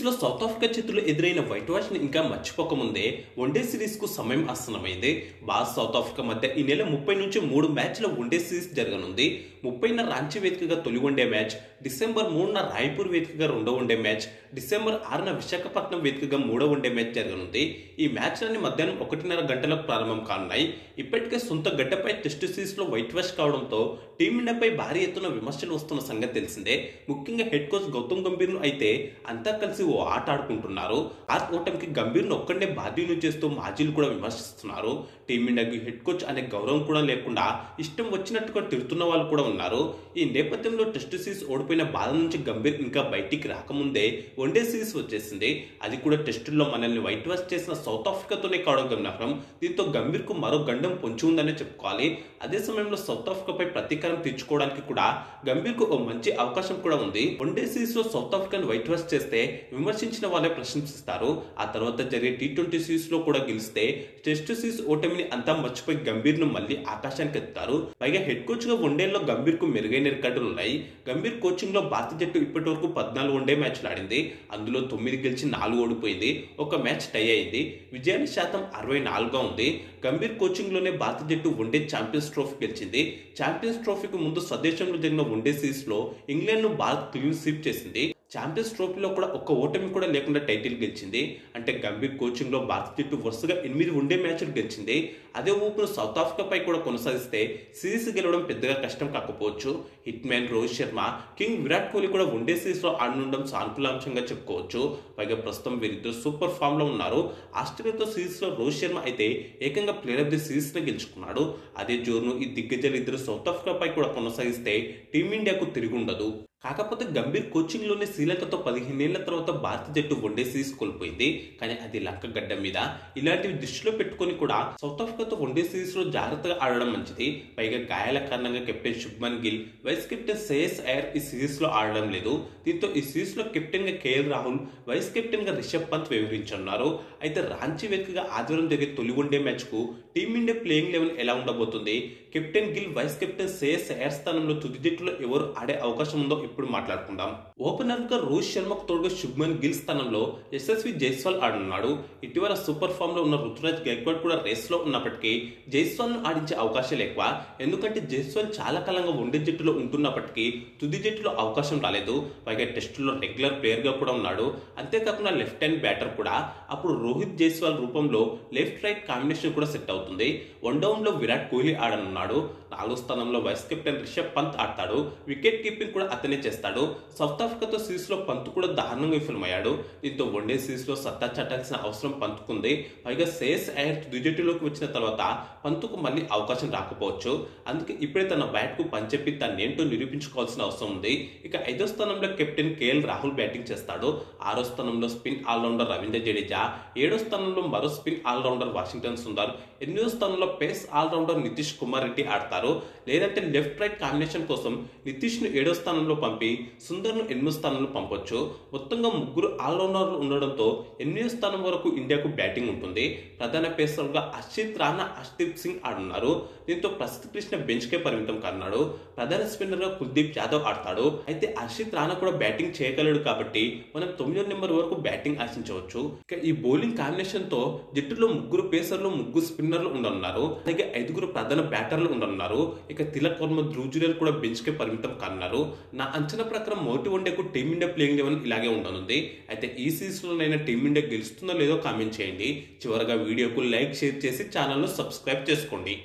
లో south Africa చేతుల్లో ఎదురైన వైట్ వాష్ ని ఇంకా మర్చిపోకముందే వన్డే సిరీస్ కు సమయం ఆసన్నమైంది. భారత్ సౌత్ ఆఫ్రికా మధ్య ఈ నెల 30 నుంచి 3 మ్యాచ్ల వన్డే సిరీస్ జరగనుంది. 30న రాంచీ వేదికగా తొలి వన్డే మ్యాచ్, డిసెంబర్ 3న రాయ్పూర్ వేదికగా రెండో వన్డే మ్యాచ్, డిసెంబర్ 6న విశాఖపట్నం వేదికగా మూడో వన్డే మ్యాచ్ జరగనుంది. ఈ మ్యాచ్లన్నీ మధ్యాహ్నం 1:30 గంటలకు ప్రారంభం కానున్నాయి. ఇప్పటికే సొంత గడ్డపై టెస్ట్ సిరీస్ లో వైట్ వాష్ కావడంతో టీమిండియాపై భారీ ఎత్తున విమర్శలు వస్తున్న సంగతి తెలిసిందే. ముఖ్యంగా హెడ్ కోచ్ గౌతమ్ గంభీర్ ను అయితే అంతా కలిసి ఓ ఆట ఆడుకుంటున్నారు. ఆ ఓటమికి గంభీర్ ను ఒక్కడే బాధ్యులు చేస్తూ మాజీలు కూడా విమర్శిస్తున్నారు. టీమిండియాకి హెడ్ కోచ్ అనే గౌరవం కూడా లేకుండా ఇష్టం వచ్చినట్టుగా తిడుతున్న వాళ్ళు కూడా ఉన్నారు. ఈ నేపథ్యంలో టెస్ట్ సిరీస్ ఓడిపోయిన బాధ నుంచి గంభీర్ ఇంకా బయటికి రాకముందే వన్డే సిరీస్ వచ్చేసింది. అది కూడా టెస్టుల్లో మనల్ని వైట్ వాష్ చేసిన సౌత్ ఆఫ్రికాతోనే కావడం గమనార్హం. దీంతో గంభీర్ కు మరో గండం పొంచి ఉందనే చెప్పుకోవాలి. అదే సమయంలో సౌత్ ఆఫ్రికాపై ప్రతీకారం తీర్చుకోవడానికి కూడా గంభీర్ కు ఓ మంచి అవకాశం కూడా ఉంది. వన్డే సిరీస్ లో సౌత్ ఆఫ్రికాను వైట్ వాష్ చేస్తే విమర్శించిన వాళ్ళే ప్రశంసిస్తారు. ఆ తర్వాత జరిగే T20 సిరీస్ లో కూడా గెలిస్తే టెస్ట్ సిరీస్ ఓటమిని అంతా మర్చిపోయి గంభీర్ ను మళ్ళీ ఆకాశానికి ఎత్తారు. పైగా హెడ్ కోచ్ గా వన్డేల్లో గంభీర్ కు మెరుగైన రికార్డులు ఉన్నాయి. గంభీర్ కోచింగ్ లో భారత జట్టు ఇప్పటి వరకు 14 వన్డే మ్యాచ్లు ఆడింది. అందులో 9 గెలిచి 4 ఓడిపోయింది. ఒక మ్యాచ్ టై అయింది. విజయాల శాతం 64గా ఉంది. గంభీర్ కోచింగ్ లోనే భారత జట్టు వన్డే ఛాంపియన్స్ ట్రోఫీ గెలిచింది. ఛాంపియన్స్ ట్రోఫీకి ముందు స్వదేశంలో జరిగిన వన్డే సిరీస్ లో ఇంగ్లాండ్ ను భారత్ క్లీన్ స్వీప్ చేసింది. ఛాంపియన్స్ ట్రోఫీలో కూడా ఒక్క ఓటమి కూడా లేకుండా టైటిల్ గెలిచింది. అంటే గంభీర్ కోచింగ్ లో భారత జట్టు వరుసగా 8 వన్డే మ్యాచ్లు గెలిచింది. అదే ఊపును సౌత్ ఆఫ్రికాపై కూడా కొనసాగిస్తే సిరీస్ గెలవడం పెద్దగా కష్టం కాకపోవచ్చు. Hit man Rohit Sharma, king Virat Kohli కూడా వన్డే సిరీస్ లో ఆడనుండడం సానుకూలాంశంగా చెప్పుకోవచ్చు. పైగా ప్రస్తుతం వీరిద్దరు సూపర్ ఫామ్ లో ఉన్నారు. ఆస్ట్రేలియాతో సిరీస్ లో రోహిత్ శర్మ అయితే ఏకంగా ప్లేయర్ ఆఫ్ ది సిరీస్ ని గెలుచుకున్నాడు. అదే జోరును ఈ దిగ్గజాలు ఇద్దరు సౌత్ ఆఫ్రికాపై కూడా కొనసాగిస్తే టీమిండియాకు తిరిగి ఉండదు. కాకపోతే గంభీర్ కోచింగ్ లోనే శ్రీలంకతో 15 ఏళ్ల తర్వాత భారత జట్టు వన్డే సిరీస్ కోల్పోయింది. కానీ అది లంక గడ్డ మీద. ఇలాంటివి దృష్టిలో పెట్టుకుని కూడా సౌత్ ఆఫ్రికాతో వన్డే సిరీస్ లో జాగ్రత్తగా ఆడడం మంచిది. పైగా గాయాల కారణంగా captain Shubman Gill, vice captain Shreyas Iyer ఈ సిరీస్ లో ఆడడం లేదు. దీంతో ఈ సిరీస్ లో కెప్టెన్ గా కేఎల్ రాహుల్, వైస్ కెప్టెన్ గా రిషబ్ పంత్ వ్యవహరించనున్నారు. అయితే రాంచీ వేదికగా ఆదివారం జరిగే తొలి వన్డే మ్యాచ్ కు టీమిండియా ప్లేయింగ్ 11 ఎలా ఉండబోతుంది, captain Gill, vice captain Shreyas Iyer స్థానంలో తుది జట్టులో ఎవరు ఆడే అవకాశం ఉందో ఇప్పుడు మాట్లాడుకుందాం. ఓపెనర్ గా రోహిత్ శర్మకు తోడుగా శుభ్మన్ గిల్ స్థానంలో యశస్వి జైస్వాల్ ఆడనున్నాడు. ఇటీవల సూపర్ ఫామ్ లో ఉన్న రుతురాజ్ గైక్వాడ్ కూడా రేస్ లో ఉన్నప్పటికీ జైస్వాల్ ను ఆడించే అవకాశాలు ఎక్కువ. ఎందుకంటే జైస్వాల్ చాలా కాలంగా వన్డే జట్టులో ఉంటున్నప్పటికీ తుది జట్టులో అవకాశం రాలేదు. పైగా టెస్టులో రెగ్యులర్ ప్లేయర్ గా కూడా ఉన్నాడు. అంతేకాకుండా లెఫ్ట్ హ్యాండ్ బ్యాటర్ కూడా. అప్పుడు రోహిత్ జైస్వాల్ రూపంలో లెఫ్ట్ రైట్ కాంబినేషన్ కూడా సెట్ అవుతుంది. వన్ డౌన్ లో విరాట్ కోహ్లీ ఆడనున్నాడు. 4వ స్థానంలో వైస్ కెప్టెన్ రిషబ్ పంత్ ఆడతాడు. వికెట్ కీపింగ్ కూడా అతనే చేస్తాడు. సౌత్ ఆఫ్రికాతో సిరీస్ లో పంత్ కూడా దారుణంగా విఫలమయ్యాడు. దీంతో వన్డే సిరీస్ లో సత్తా చాటాల్సిన అవసరం పంతుకుంది. పైగా శ్రేయస్ అయ్యర్ తుది జట్టులోకి వచ్చిన తర్వాత పంతుకు మళ్ళీ అవకాశం రాకపోవచ్చు. అందుకే ఇప్పుడే తన బ్యాట్ కు పనిచెప్పి తనేంటో నిరూపించుకోవాల్సిన అవసరం ఉంది. ఇక 5వ స్థానంలో కెప్టెన్ కేఎల్ రాహుల్ బ్యాటింగ్ చేస్తాడు. 6వ స్థానంలో స్పిన్ ఆల్రౌండర్ రవీంద్ర జడేజా, 7వ స్థానంలో మరో స్పిన్ ఆల్రౌండర్ వాషింగ్టన్ సుందర్, 8వ స్థానంలో పేస్ ఆల్రౌండర్ నితీష్ కుమార్ రెడ్డి ఆడతారు. లేదంటే లెఫ్ట్ రైట్ కాంబినేషన్ కోసం నితీష్ ను 7వ స్థానంలో పంపి సుందర్ ను 8వ స్థానంలో పంపొచ్చు. మొత్తంగా ముగ్గురు ఆల్రౌండర్లు ఉండడంతో 8వ స్థానం వరకు ఇండియాకు బ్యాటింగ్ ఉంటుంది. ప్రధాన పేసర్లుగా హర్షిత్ రాణా, హర్షదీప్ సింగ్ ఆడున్నారు. దీంతో ప్రసిద్ధ కృష్ణ బెంచ్ కే పరిమితం కానున్నాడు. ప్రధాన స్పిన్నర్ గా కుల్దీప్ యాదవ్ ఆడతాడు. అయితే హర్షిత్ రాణా కూడా బ్యాటింగ్ చేయగలడు కాబట్టి మనం 9వ నెంబర్ వరకు బ్యాటింగ్ ఆశించవచ్చు. ఇక ఈ బౌలింగ్ కాంబినేషన్ తో జట్టులో 3 పేసర్లు, 3 స్పిన్నర్లు ఉండనున్నారు. అలాగే 5 ప్రధాన బ్యాటర్లు ఉండనున్నారు. ఇక తిలక్ వర్మ, ధ్రువ్ జురేల్ కూడా బెంచ్ కే పరిమితం కానున్నారు. నా అంచనా ప్రకారం మొదటి వన్డేకు టీమిండియా ప్లేయింగ్ 11 ఇలాగే ఉండనుంది. అయితే ఈ సిరీస్ లోనైనా టీమిండియా గెలుస్తుందో లేదో కామెంట్ చేయండి. చివరగా వీడియోకు లైక్, షేర్ చేసి ఛానల్ ను సబ్స్క్రైబ్ చేసుకోండి.